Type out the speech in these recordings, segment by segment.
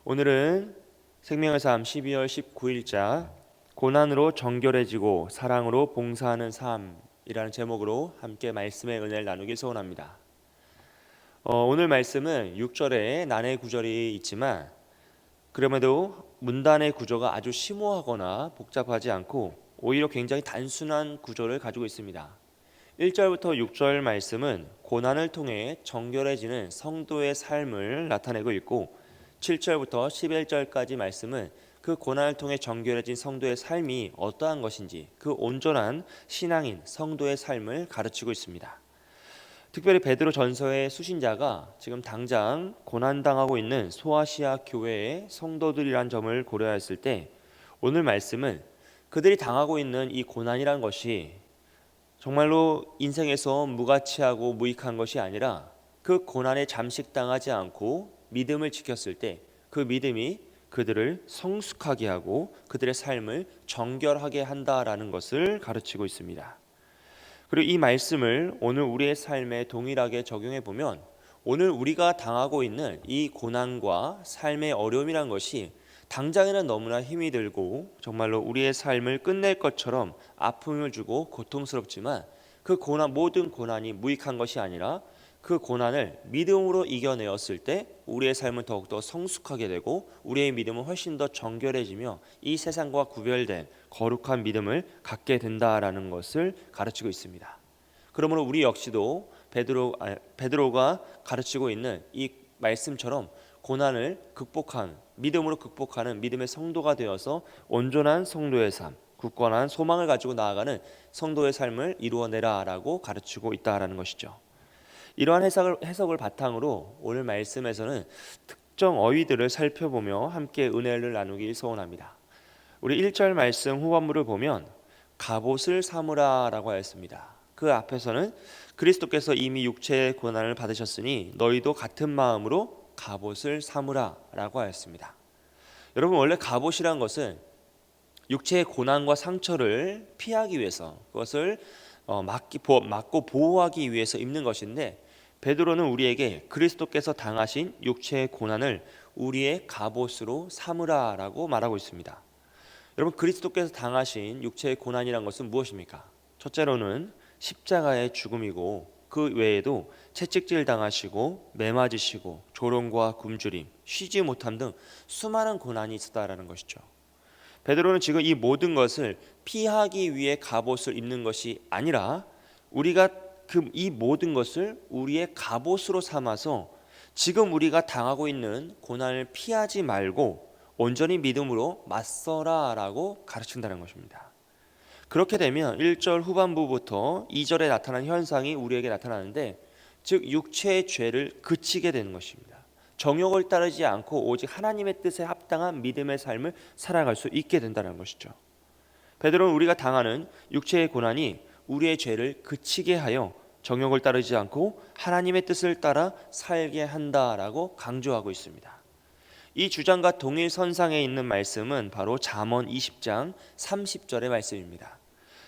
오늘은 생명의 삶 12월 19일자 고난으로 정결해지고 사랑으로 봉사하는 삶이라는 제목으로 함께 말씀의 은혜를 나누길 소원합니다. 오늘 말씀은 6절에 난해 구절이 있지만 그럼에도 문단의 구조가 아주 심오하거나 복잡하지 않고 오히려 굉장히 단순한 구조를 가지고 있습니다. 1절부터 6절 말씀은 고난을 통해 정결해지는 성도의 삶을 나타내고 있고 7절부터 11절까지 말씀은 그 고난을 통해 정결해진 성도의 삶이 어떠한 것인지 그 온전한 신앙인 성도의 삶을 가르치고 있습니다. 특별히 베드로 전서의 수신자가 지금 당장 고난당하고 있는 소아시아 교회의 성도들이란 점을 고려했을 때 오늘 말씀은 그들이 당하고 있는 이 고난이란 것이 정말로 인생에서 무가치하고 무익한 것이 아니라 그 고난에 잠식당하지 않고 믿음을 지켰을 때 그 믿음이 그들을 성숙하게 하고 그들의 삶을 정결하게 한다라는 것을 가르치고 있습니다. 그리고 이 말씀을 오늘 우리의 삶에 동일하게 적용해 보면 오늘 우리가 당하고 있는 이 고난과 삶의 어려움이란 것이 당장에는 너무나 힘이 들고 정말로 우리의 삶을 끝낼 것처럼 아픔을 주고 고통스럽지만 그 모든 고난이 무익한 것이 아니라 그 고난을 믿음으로 이겨내었을 때 우리의 삶은 더욱더 성숙하게 되고 우리의 믿음은 훨씬 더 정결해지며 이 세상과 구별된 거룩한 믿음을 갖게 된다라는 것을 가르치고 있습니다. 그러므로 우리 역시도 베드로가 가르치고 있는 이 말씀처럼 고난을 믿음으로 극복하는 믿음의 성도가 되어서 온전한 성도의 삶, 굳건한 소망을 가지고 나아가는 성도의 삶을 이루어내라라고 가르치고 있다라는 것이죠. 이러한 해석을 바탕으로 오늘 말씀에서는 특정 어휘들을 살펴보며 함께 은혜를 나누길 소원합니다. 우리 1절 말씀 후반부를 보면 갑옷을 삼으라 라고 하였습니다. 그 앞에서는 그리스도께서 이미 육체의 고난을 받으셨으니 너희도 같은 마음으로 갑옷을 삼으라 라고 하였습니다. 여러분, 원래 갑옷이란 것은 육체의 고난과 상처를 피하기 위해서 그것을 막고 보호하기 위해서 입는 것인데 베드로는 우리에게 그리스도께서 당하신 육체의 고난을 우리의 갑옷으로 삼으라라고 말하고 있습니다. 여러분, 그리스도께서 당하신 육체의 고난이란 것은 무엇입니까? 첫째로는 십자가의 죽음이고 그 외에도 채찍질 당하시고 매 맞으시고 조롱과 굶주림, 쉬지 못함 등 수많은 고난이 있었다라는 것이죠. 베드로는 지금 이 모든 것을 피하기 위해 갑옷을 입는 것이 아니라 우리가 이 모든 것을 우리의 갑옷으로 삼아서 지금 우리가 당하고 있는 고난을 피하지 말고 온전히 믿음으로 맞서라라고 가르친다는 것입니다. 그렇게 되면 1절 후반부부터 2절에 나타난 현상이 우리에게 나타나는데 즉 육체의 죄를 그치게 되는 것입니다. 정욕을 따르지 않고 오직 하나님의 뜻에 합당한 믿음의 삶을 살아갈 수 있게 된다는 것이죠. 베드로는 우리가 당하는 육체의 고난이 우리의 죄를 그치게 하여 정욕을 따르지 않고 하나님의 뜻을 따라 살게 한다라고 강조하고 있습니다. 이 주장과 동일 선상에 있는 말씀은 바로 잠언 20장 30절의 말씀입니다.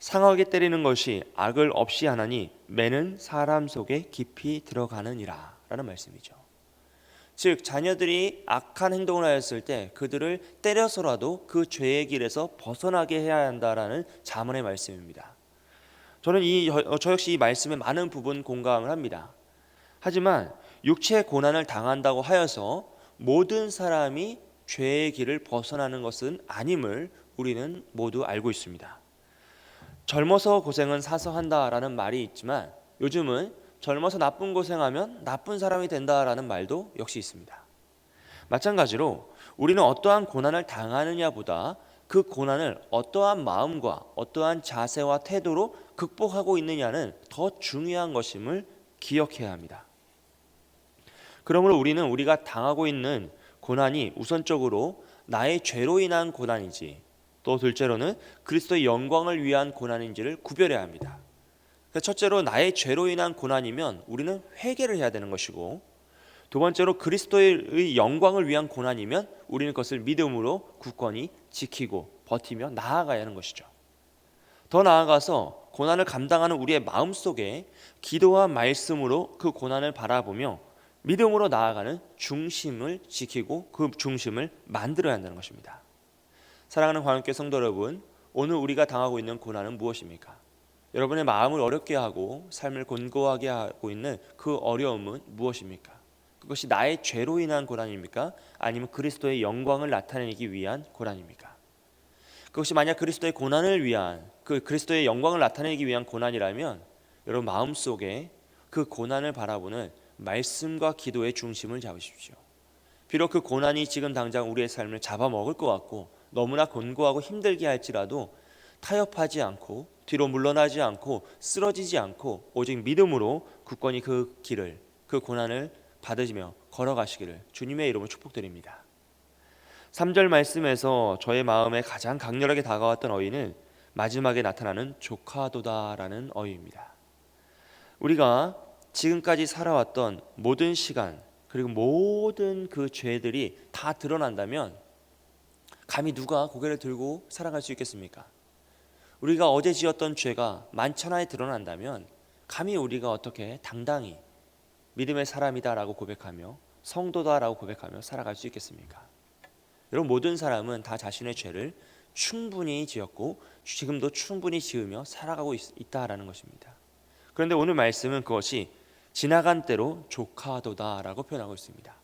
상하게 때리는 것이 악을 없이 하나니 매는 사람 속에 깊이 들어가느니라 라는 말씀이죠. 즉 자녀들이 악한 행동을 하였을 때 그들을 때려서라도 그 죄의 길에서 벗어나게 해야 한다라는 잠언의 말씀입니다. 저는 저 역시 이 말씀에 많은 부분 공감을 합니다. 하지만 육체의 고난을 당한다고 하여서 모든 사람이 죄의 길을 벗어나는 것은 아님을 우리는 모두 알고 있습니다. 젊어서 고생은 사서 한다라는 말이 있지만 요즘은 젊어서 나쁜 고생하면 나쁜 사람이 된다라는 말도 역시 있습니다. 마찬가지로 우리는 어떠한 고난을 당하느냐보다 그 고난을 어떠한 마음과 어떠한 자세와 태도로 극복하고 있느냐는 더 중요한 것임을 기억해야 합니다. 그러므로 우리는 우리가 당하고 있는 고난이 우선적으로 나의 죄로 인한 고난인지 또 둘째로는 그리스도의 영광을 위한 고난인지를 구별해야 합니다. 첫째로 나의 죄로 인한 고난이면 우리는 회개를 해야 되는 것이고 두 번째로 그리스도의 영광을 위한 고난이면 우리는 그것을 믿음으로 굳건히 지키고 버티며 나아가야 하는 것이죠. 더 나아가서 고난을 감당하는 우리의 마음속에 기도와 말씀으로 그 고난을 바라보며 믿음으로 나아가는 중심을 지키고 그 중심을 만들어야 한다는 것입니다. 사랑하는 광역교회 성도 여러분, 오늘 우리가 당하고 있는 고난은 무엇입니까? 여러분의 마음을 어렵게 하고 삶을 곤고하게 하고 있는 그 어려움은 무엇입니까? 그것이 나의 죄로 인한 고난입니까? 아니면 그리스도의 영광을 나타내기 위한 고난입니까? 그것이 만약 그리스도의 고난을 위한, 그리스도의 영광을 나타내기 위한 고난이라면 여러분 마음속에 그 고난을 바라보는 말씀과 기도의 중심을 잡으십시오. 비록 그 고난이 지금 당장 우리의 삶을 잡아먹을 것 같고 너무나 곤고하고 힘들게 할지라도 타협하지 않고 뒤로 물러나지 않고 쓰러지지 않고 오직 믿음으로 굳건히 그 길을, 그 고난을 받으시며 걸어가시기를 주님의 이름으로 축복드립니다. 3절 말씀에서 저의 마음에 가장 강렬하게 다가왔던 어휘는 마지막에 나타나는 조카도다라는 어휘입니다. 우리가 지금까지 살아왔던 모든 시간 그리고 모든 그 죄들이 다 드러난다면 감히 누가 고개를 들고 살아갈 수 있겠습니까? 우리가 어제 지었던 죄가 만천하에 드러난다면 감히 우리가 어떻게 당당히 믿음의 사람이다라고 고백하며 성도다라고 고백하며 살아갈 수 있겠습니까? 여러분 모든 사람은 다 자신의 죄를 충분히 지었고 지금도 충분히 지으며 살아가고 있다라는 것입니다. 그런데 오늘 말씀은 그것이 지나간 때로 조카도다라고 표현하고 있습니다.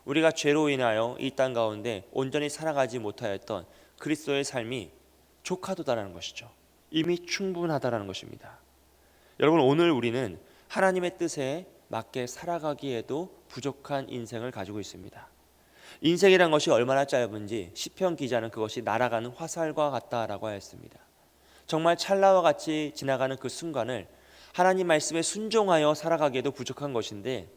우리가 죄로 인하여 이 땅 가운데 온전히 살아가지 못하였던 그리스도의 삶이 조카도다라는 것이죠. 이미 충분하다라는 것입니다. 여러분 오늘 우리는 하나님의 뜻에 맞게 살아가기에도 부족한 인생을 가지고 있습니다. 인생이란 것이 얼마나 짧은지 시편 기자는 그것이 날아가는 화살과 같다라고 하였습니다. 정말 찰나와 같이 지나가는 그 순간을 하나님 말씀에 순종하여 살아가기에도 부족한 것인데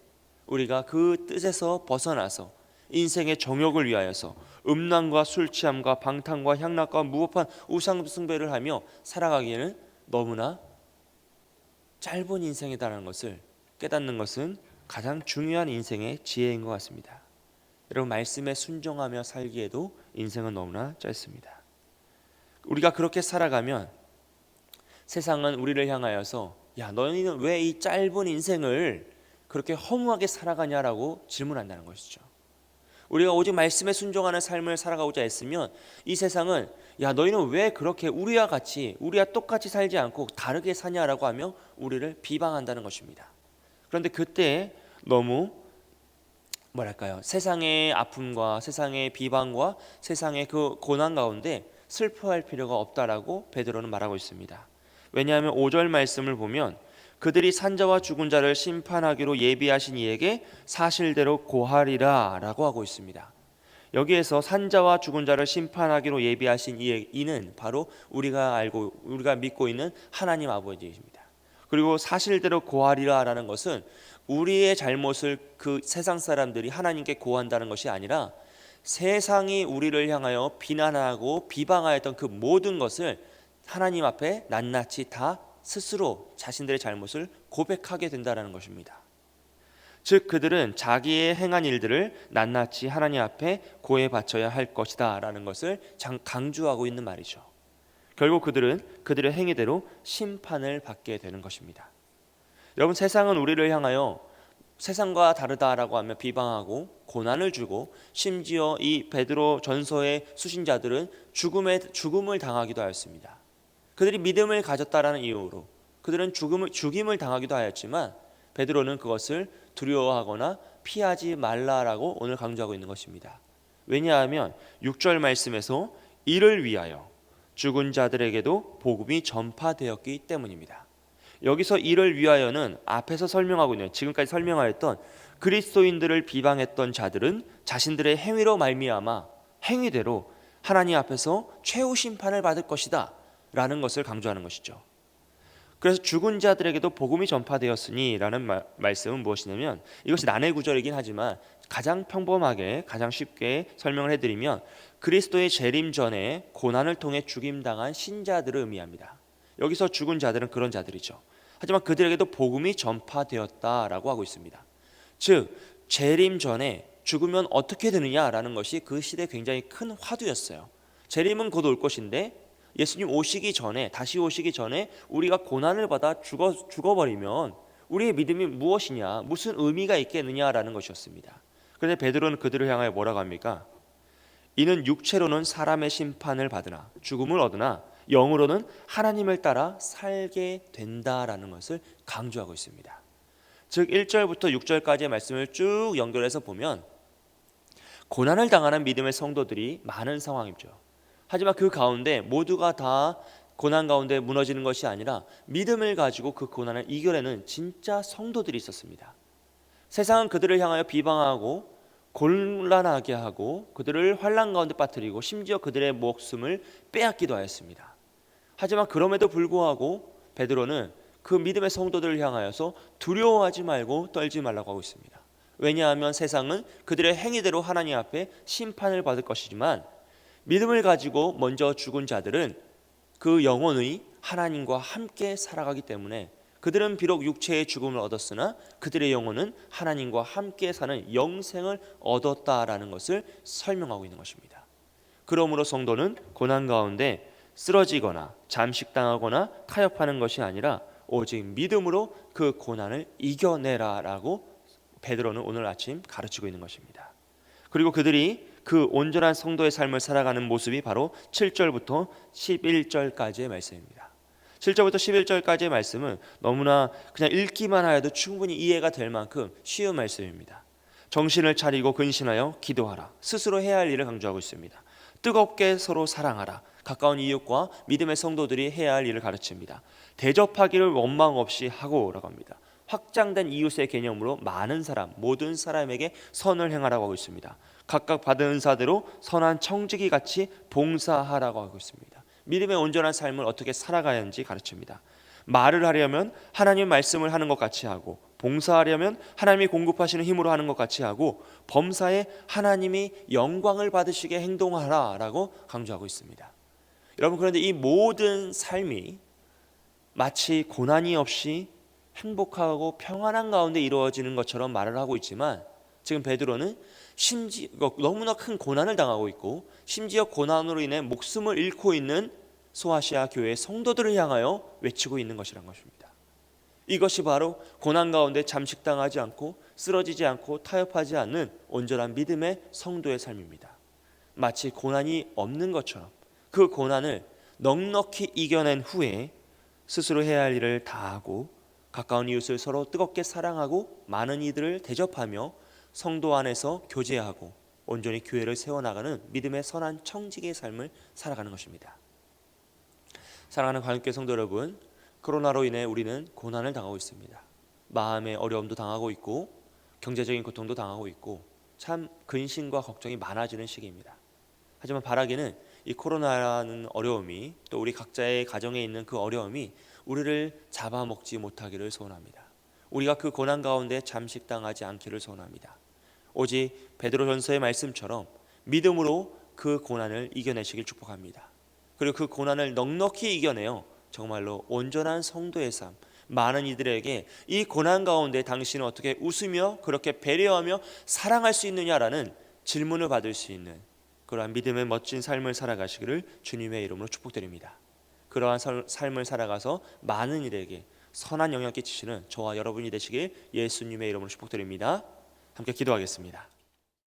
우리가 그 뜻에서 벗어나서 인생의 정욕을 위하여서 음란과 술 취함과 방탕과 향락과 무법한 우상 숭배를 하며 살아가기에는 너무나 짧은 인생이다라는 것을 깨닫는 것은 가장 중요한 인생의 지혜인 것 같습니다. 여러분 말씀에 순종하며 살기에도 인생은 너무나 짧습니다. 우리가 그렇게 살아가면 세상은 우리를 향하여서 야 너희는 왜 이 짧은 인생을 그렇게 허무하게 살아가냐라고 질문한다는 것이죠. 우리가 오직 말씀에 순종하는 삶을 살아가고자 했으면 이 세상은 야 너희는 왜 그렇게 우리와 똑같이 살지 않고 다르게 사냐라고 하며 우리를 비방한다는 것입니다. 그런데 그때 너무 세상의 아픔과 세상의 비방과 세상의 그 고난 가운데 슬퍼할 필요가 없다라고 베드로는 말하고 있습니다. 왜냐하면 5절 말씀을 보면 그들이 산자와 죽은 자를 심판하기로 예비하신 이에게 사실대로 고하리라 라고 하고 있습니다. 여기에서 산자와 죽은 자를 심판하기로 예비하신 이는 바로 우리가 믿고 있는 하나님 아버지입니다. 그리고 사실대로 고하리라 라는 것은 우리의 잘못을 그 세상 사람들이 하나님께 고한다는 것이 아니라 세상이 우리를 향하여 비난하고 비방하였던 그 모든 것을 하나님 앞에 낱낱이 다 스스로 자신들의 잘못을 고백하게 된다는 것입니다. 즉 그들은 자기의 행한 일들을 낱낱이 하나님 앞에 고해 바쳐야 할 것이다 라는 것을 강조하고 있는 말이죠. 결국 그들은 그들의 행위대로 심판을 받게 되는 것입니다. 여러분 세상은 우리를 향하여 세상과 다르다라고 하며 비방하고 고난을 주고 심지어 이 베드로 전서의 수신자들은 죽음을 당하기도 하였습니다. 그들이 믿음을 가졌다라는 이유로 그들은 죽임을 당하기도 하였지만 베드로는 그것을 두려워하거나 피하지 말라라고 오늘 강조하고 있는 것입니다. 왜냐하면 6절 말씀에서 이를 위하여 죽은 자들에게도 복음이 전파되었기 때문입니다. 여기서 이를 위하여는 앞에서 설명하고 있는 지금까지 설명하였던 그리스도인들을 비방했던 자들은 자신들의 행위로 말미암아 행위대로 하나님 앞에서 최후 심판을 받을 것이다 라는 것을 강조하는 것이죠. 그래서 죽은 자들에게도 복음이 전파되었으니 라는 말씀은 무엇이냐면 이것이 난해 구절이긴 하지만 가장 평범하게 가장 쉽게 설명을 해드리면 그리스도의 재림 전에 고난을 통해 죽임당한 신자들을 의미합니다. 여기서 죽은 자들은 그런 자들이죠. 하지만 그들에게도 복음이 전파되었다라고 하고 있습니다. 즉 재림 전에 죽으면 어떻게 되느냐라는 것이 그 시대에 굉장히 큰 화두였어요. 재림은 곧 올 것인데 예수님 다시 오시기 전에 우리가 고난을 받아 죽어버리면 우리의 믿음이 무엇이냐, 무슨 의미가 있겠느냐라는 것이었습니다. 그런데 베드로는 그들을 향하여 뭐라고 합니까? 이는 육체로는 사람의 심판을 받으나 죽음을 얻으나 영으로는 하나님을 따라 살게 된다라는 것을 강조하고 있습니다. 즉 1절부터 6절까지의 말씀을 쭉 연결해서 보면 고난을 당하는 믿음의 성도들이 많은 상황이죠. 하지만 그 가운데 모두가 다 고난 가운데 무너지는 것이 아니라 믿음을 가지고 그 고난을 이겨내는 진짜 성도들이 있었습니다. 세상은 그들을 향하여 비방하고 곤란하게 하고 그들을 환난 가운데 빠뜨리고 심지어 그들의 목숨을 빼앗기도 하였습니다. 하지만 그럼에도 불구하고 베드로는 그 믿음의 성도들을 향하여서 두려워하지 말고 떨지 말라고 하고 있습니다. 왜냐하면 세상은 그들의 행위대로 하나님 앞에 심판을 받을 것이지만 믿음을 가지고 먼저 죽은 자들은 그 영혼의 하나님과 함께 살아가기 때문에 그들은 비록 육체의 죽음을 얻었으나 그들의 영혼은 하나님과 함께 사는 영생을 얻었다라는 것을 설명하고 있는 것입니다. 그러므로 성도는 고난 가운데 쓰러지거나 잠식당하거나 타협하는 것이 아니라 오직 믿음으로 그 고난을 이겨내라라고 베드로는 오늘 아침 가르치고 있는 것입니다. 그리고 그들이 그 온전한 성도의 삶을 살아가는 모습이 바로 7절부터 11절까지의 말씀입니다. 7절부터 11절까지의 말씀은 너무나 그냥 읽기만 하여도 충분히 이해가 될 만큼 쉬운 말씀입니다. 정신을 차리고 근신하여 기도하라. 스스로 해야 할 일을 강조하고 있습니다. 뜨겁게 서로 사랑하라. 가까운 이웃과 믿음의 성도들이 해야 할 일을 가르칩니다. 대접하기를 원망 없이 하고라고 합니다. 확장된 이웃의 개념으로 많은 사람, 모든 사람에게 선을 행하라고 하고 있습니다. 각각 받은 은사대로 선한 청지기 같이 봉사하라고 하고 있습니다. 믿음의 온전한 삶을 어떻게 살아가야 하는지 가르칩니다. 말을 하려면 하나님 말씀을 하는 것 같이 하고, 봉사하려면 하나님이 공급하시는 힘으로 하는 것 같이 하고, 범사에 하나님이 영광을 받으시게 행동하라라고 강조하고 있습니다. 여러분, 그런데 이 모든 삶이 마치 고난이 없이 행복하고 평안한 가운데 이루어지는 것처럼 말을 하고 있지만 지금 베드로는 심지어 너무나 큰 고난을 당하고 있고 심지어 고난으로 인해 목숨을 잃고 있는 소아시아 교회의 성도들을 향하여 외치고 있는 것이란 것입니다. 이것이 바로 고난 가운데 잠식당하지 않고 쓰러지지 않고 타협하지 않는 온전한 믿음의 성도의 삶입니다. 마치 고난이 없는 것처럼 그 고난을 넉넉히 이겨낸 후에 스스로 해야 할 일을 다하고 가까운 이웃을 서로 뜨겁게 사랑하고 많은 이들을 대접하며 성도 안에서 교제하고 온전히 교회를 세워나가는 믿음의 선한 청지기의 삶을 살아가는 것입니다. 사랑하는 관용교회 성도 여러분, 코로나로 인해 우리는 고난을 당하고 있습니다. 마음의 어려움도 당하고 있고 경제적인 고통도 당하고 있고 참 근심과 걱정이 많아지는 시기입니다. 하지만 바라기는 이 코로나라는 어려움이 또 우리 각자의 가정에 있는 그 어려움이 우리를 잡아먹지 못하기를 소원합니다. 우리가 그 고난 가운데 잠식당하지 않기를 소원합니다. 오직 베드로전서의 말씀처럼 믿음으로 그 고난을 이겨내시길 축복합니다. 그리고 그 고난을 넉넉히 이겨내어 정말로 온전한 성도의 삶, 많은 이들에게 이 고난 가운데 당신은 어떻게 웃으며 그렇게 배려하며 사랑할 수 있느냐라는 질문을 받을 수 있는 그러한 믿음의 멋진 삶을 살아가시기를 주님의 이름으로 축복드립니다. 그러한 삶을 살아가서 많은 이들에게 선한 영향을 끼치시는 저와 여러분이 되시길 예수님의 이름으로 축복드립니다. 함께 기도하겠습니다.